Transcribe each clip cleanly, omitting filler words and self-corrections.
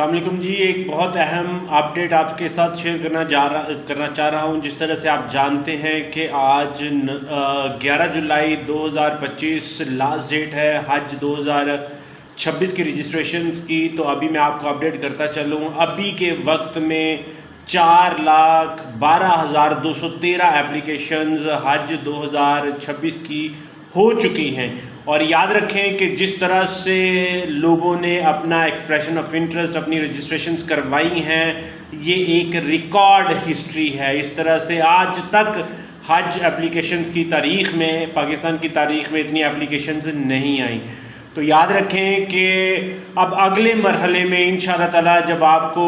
अस्सलाम वालेकुम जी। एक बहुत अहम अपडेट आपके साथ शेयर करना चाह रहा हूं। जिस तरह से आप जानते हैं कि आज 11 जुलाई 2025 लास्ट डेट है हज 2026 की रजिस्ट्रेशंस की। तो अभी मैं आपको अपडेट करता चलूं, अभी के वक्त में 4,12,213 एप्लीकेशंस हज 2026 की हो चुकी हैं। और याद रखें कि जिस तरह से लोगों ने अपना एक्सप्रेशन ऑफ इंटरेस्ट, अपनी रजिस्ट्रेशंस करवाई हैं, ये एक रिकॉर्ड हिस्ट्री है। इस तरह से आज तक हज एप्लीकेशंस की तारीख़ में, पाकिस्तान की तारीख़ में इतनी एप्लीकेशंस नहीं आई। तो याद रखें कि अब अगले मरहले में इंशाअल्लाह ताला जब आपको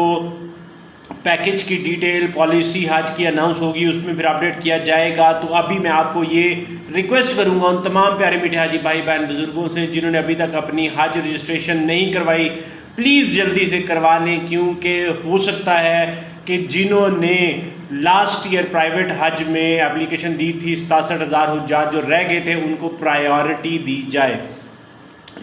पैकेज की डिटेल पॉलिसी हज की अनाउंस होगी, उसमें फिर अपडेट किया जाएगा। तो अभी मैं आपको ये रिक्वेस्ट करूंगा उन तमाम प्यारे मीठे हाजी भाई बहन बुजुर्गों से जिन्होंने अभी तक अपनी हज रजिस्ट्रेशन नहीं करवाई, प्लीज़ जल्दी से करवा लें। क्योंकि हो सकता है कि जिन्होंने लास्ट ईयर प्राइवेट हज में एप्लीकेशन दी थी, 67,000 हुज्जाज जो रह गए थे, उनको प्रायोरिटी दी जाए।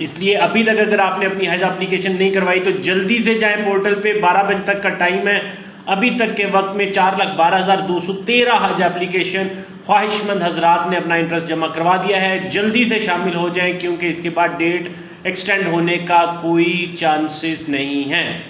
इसलिए अभी तक अगर आपने अपनी हज एप्लीकेशन नहीं करवाई तो जल्दी से जाएं पोर्टल पे। 12 बजे तक का टाइम है। अभी तक के वक्त में 4,12,213 हज एप्लीकेशन ख्वाहिशमंद हजरात ने अपना इंटरेस्ट जमा करवा दिया है। जल्दी से शामिल हो जाएं क्योंकि इसके बाद डेट एक्सटेंड होने का कोई चांसेस नहीं है।